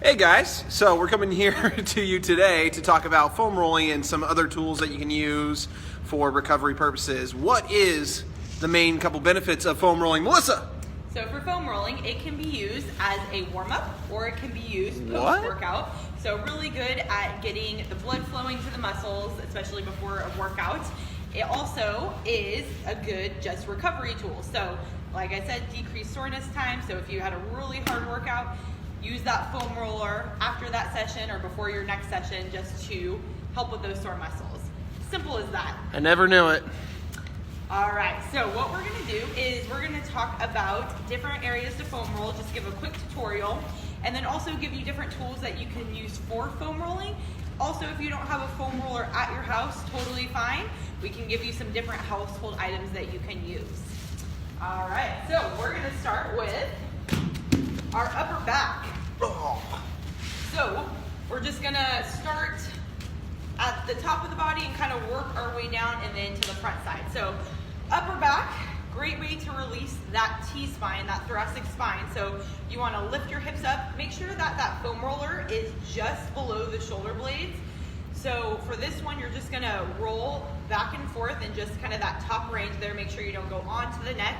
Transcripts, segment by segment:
Hey guys, so we're coming here to you today to talk about foam rolling and some other tools that you can use for recovery purposes. What is the main couple benefits of foam rolling, Melissa? So for foam rolling, it can be used as a warm-up or it can be used post-workout. So really good at getting the blood flowing to the muscles, especially before a workout. It also is a good just recovery tool. So like I said, decrease soreness time. So if you had a really hard workout, use that foam roller after that session or before your next session just to help with those sore muscles. Simple as that. I never knew it. All right, so what we're gonna do is we're gonna talk about different areas to foam roll, just give a quick tutorial, and then also give you different tools that you can use for foam rolling. Also, if you don't have a foam roller at your house, totally fine. We can give you some different household items that you can use. All right, so we're gonna start with our upper back. So we're just gonna start at the top of the body and kind of work our way down and then to the front side. So upper back, great way to release that T-spine, that thoracic spine. So you want to lift your hips up, make sure that that foam roller is just below the shoulder blades. So for this one, you're just gonna roll back and forth and just kind of that top range there. Make sure you don't go onto the neck.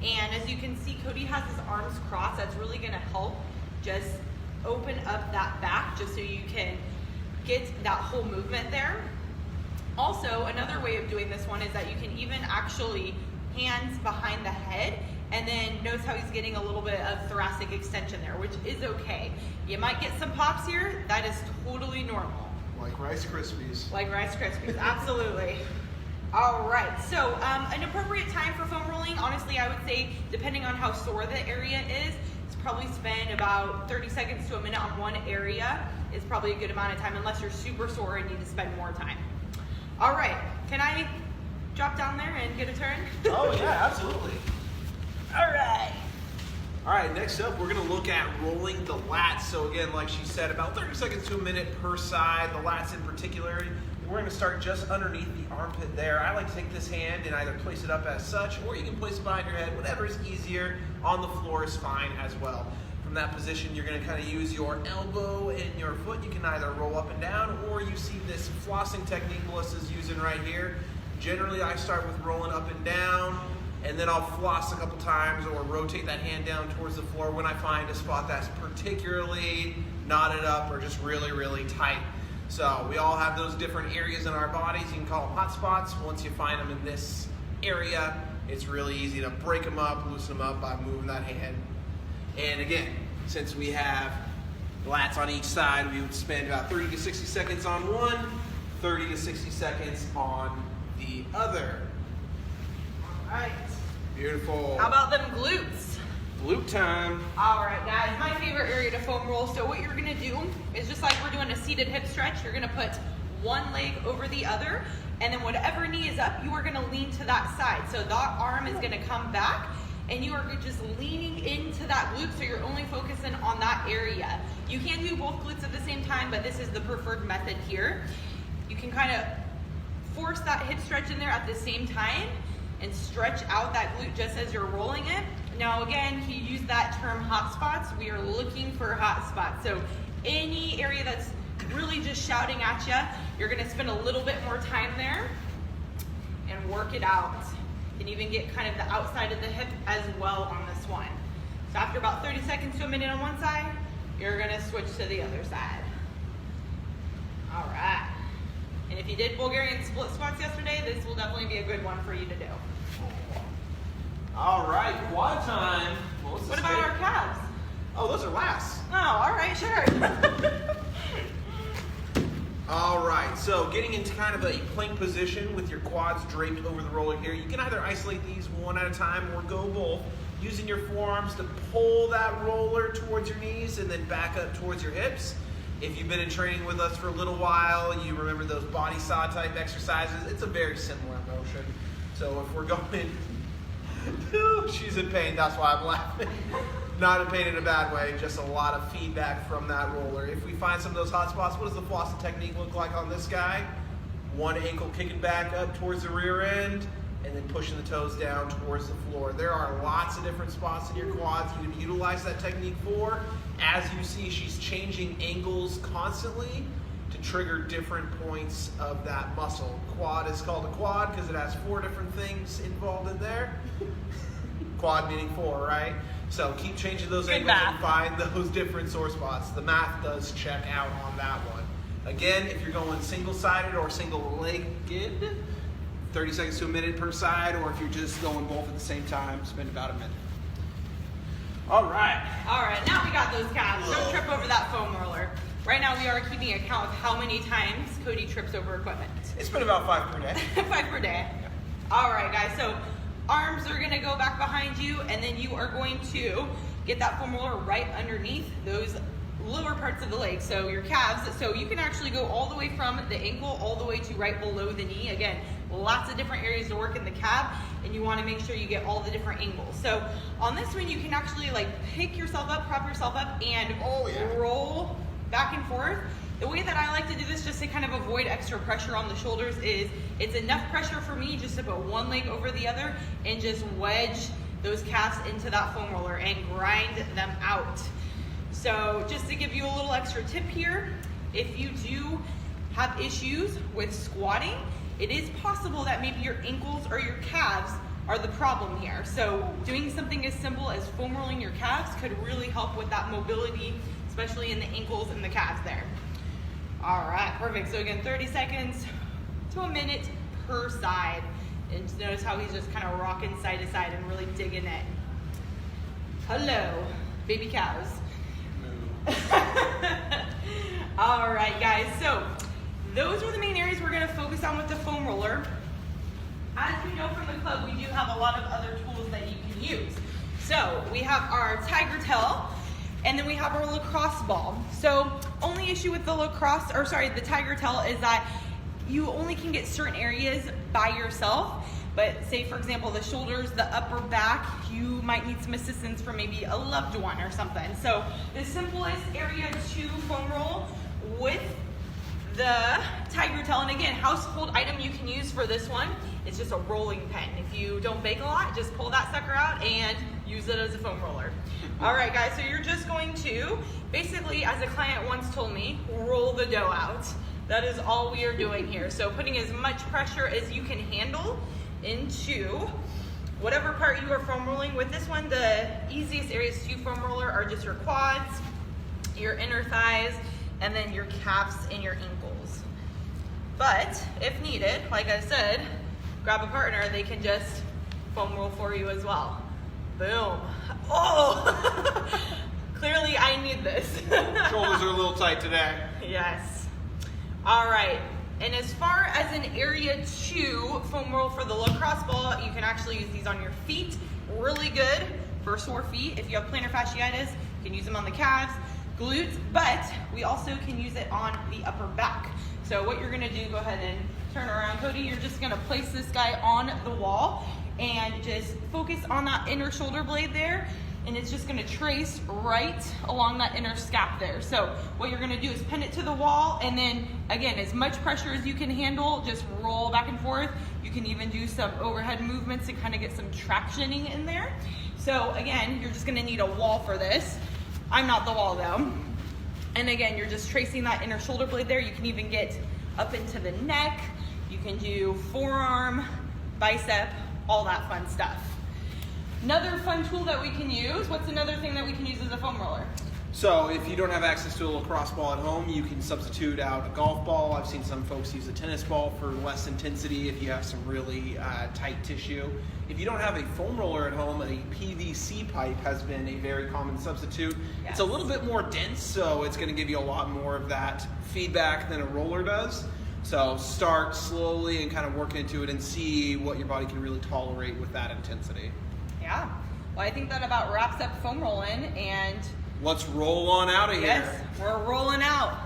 And as you can see, Cody has his arms crossed. That's really gonna help just open up that back just so you can get that whole movement there. Also, another way of doing this one is that you can even actually hands behind the head, and then notice how he's getting a little bit of thoracic extension there, which is okay. You might get some pops here. That is totally normal. Like Rice Krispies. Like Rice Krispies, absolutely. All right, so an appropriate time for foam rolling, honestly, I would say, depending on how sore the area is, probably spend about 30 seconds to a minute on one area is probably a good amount of time, unless you're super sore and need to spend more time. All right, can I drop down there and get a turn? Oh yeah, absolutely. All right. All right, next up, we're gonna look at rolling the lats. So again, like she said, about 30 seconds to a minute per side, the lats in particular. We're gonna start just underneath the armpit there. I like to take this hand and either place it up as such, or you can place it behind your head, whatever is easier. On the floor is fine as well. From that position, you're gonna kind of use your elbow and your foot. You can either roll up and down, or you see this flossing technique Melissa's using right here. Generally, I start with rolling up and down, and then I'll floss a couple times or rotate that hand down towards the floor when I find a spot that's particularly knotted up or just really, really tight. So we all have those different areas in our bodies. You can call them hot spots. Once you find them in this area, it's really easy to break them up, loosen them up by moving that hand. And again, since we have lats on each side, we would spend about 30 to 60 seconds on one, 30 to 60 seconds on the other. All right. Beautiful. How about them glutes? Glute time. All right, guys, my favorite area to foam roll. So what you're gonna do is just like we're doing a seated hip stretch, you're gonna put one leg over the other, and then whatever knee is up, you are gonna lean to that side. So that arm is gonna come back, and you are just leaning into that glute, so you're only focusing on that area. You can do both glutes at the same time, but this is the preferred method here. You can kind of force that hip stretch in there at the same time and stretch out that glute just as you're rolling it. Now again, he used that term hot spots. We are looking for hot spots. So any area that's really just shouting at you, you're gonna spend a little bit more time there and work it out. And even get kind of the outside of the hip as well on this one. So after about 30 seconds to a minute on one side, you're gonna switch to the other side. All right. And if you did Bulgarian split squats yesterday, this will definitely be a good one for you to do. All right, quad time. What about our calves? Oh, those are last. Oh, all right, sure. All right, so getting into kind of a plank position with your quads draped over the roller here. You can either isolate these one at a time or go both, using your forearms to pull that roller towards your knees and then back up towards your hips. If you've been in training with us for a little while, you remember those body saw type exercises. It's a very similar motion. So if we're going, she's in pain, that's why I'm laughing. Not in pain in a bad way, just a lot of feedback from that roller. If we find some of those hot spots, what does the flossing technique look like on this guy? One ankle kicking back up towards the rear end, and then pushing the toes down towards the floor. There are lots of different spots in your quads you can utilize that technique for. As you see, she's changing angles constantly to trigger different points of that muscle. Quad is called a quad because it has 4 different things involved in there. Quad meaning 4, right? So keep changing those angles and find those different sore spots. The math does check out on that one. Again, if you're going single-sided or single-legged, 30 seconds to a minute per side, or if you're just going both at the same time, spend about a minute. All right. All right, now we got those calves. Don't trip over that foam roller. Right now we are keeping account of how many times Cody trips over equipment. It's been about 5 per day. 5 per day. All right, guys, so arms are gonna go back behind you, and then you are going to get that foam roller right underneath those lower parts of the leg, so your calves. So you can actually go all the way from the ankle all the way to right below the knee. Again, lots of different areas to work in the calf, and you want to make sure you get all the different angles. So on this one, you can actually like pick yourself up, prop yourself up, and roll back and forth. The way that I like to do this, just to kind of avoid extra pressure on the shoulders, is it's enough pressure for me just to put one leg over the other and just wedge those calves into that foam roller and grind them out. So just to give you a little extra tip here, if you do have issues with squatting, it is possible that maybe your ankles or your calves are the problem here. So doing something as simple as foam rolling your calves could really help with that mobility, especially in the ankles and the calves there. All right, perfect. So again, 30 seconds to a minute per side. And just notice how he's just kind of rocking side to side and really digging it. Hello, baby cows. All right, guys, so those are the main areas we're going to focus on with the foam roller. As you know from the club, we do have a lot of other tools that you can use. So we have our tiger tail, and then we have our lacrosse ball. So only issue with the the tiger tail is that you only can get certain areas by yourself. But say, for example, the shoulders, the upper back, you might need some assistance from maybe a loved one or something. So the simplest area to foam roll with the tiger tail, and again, household item you can use for this one, it's just a rolling pin. If you don't bake a lot, just pull that sucker out and use it as a foam roller. All right, guys, so you're just going to, basically, as a client once told me, roll the dough out. That is all we are doing here. So putting as much pressure as you can handle into whatever part you are foam rolling. With this one, the easiest areas to foam roller are just your quads, your inner thighs, and then your calves and your ankles. But if needed, like I said, grab a partner, they can just foam roll for you as well. Boom. Oh, clearly I need this. Shoulders are a little tight today. Yes. All right. And as far as an area to foam roll for the lacrosse ball, you can actually use these on your feet. Really good for sore feet. If you have plantar fasciitis, you can use them on the calves, glutes, but we also can use it on the upper back. So what you're gonna do, go ahead and turn around, Cody. You're just gonna place this guy on the wall and just focus on that inner shoulder blade there. And it's just gonna trace right along that inner scap there. So what you're gonna do is pin it to the wall, and then again, as much pressure as you can handle, just roll back and forth. You can even do some overhead movements to kind of get some tractioning in there. So again, you're just gonna need a wall for this. I'm not the wall though. And again, you're just tracing that inner shoulder blade there. You can even get up into the neck. You can do forearm, bicep, all that fun stuff. Another fun tool that we can use, what's another thing that we can use as a foam roller? So if you don't have access to a lacrosse ball at home, you can substitute out a golf ball. I've seen some folks use a tennis ball for less intensity if you have some really tight tissue. If you don't have a foam roller at home, a PVC pipe has been a very common substitute. Yes. It's a little bit more dense, so it's going to give you a lot more of that feedback than a roller does. So start slowly and kind of work into it and see what your body can really tolerate with that intensity. Yeah, well, I think that about wraps up foam rolling, and let's roll on out of here. yes, we're rolling out.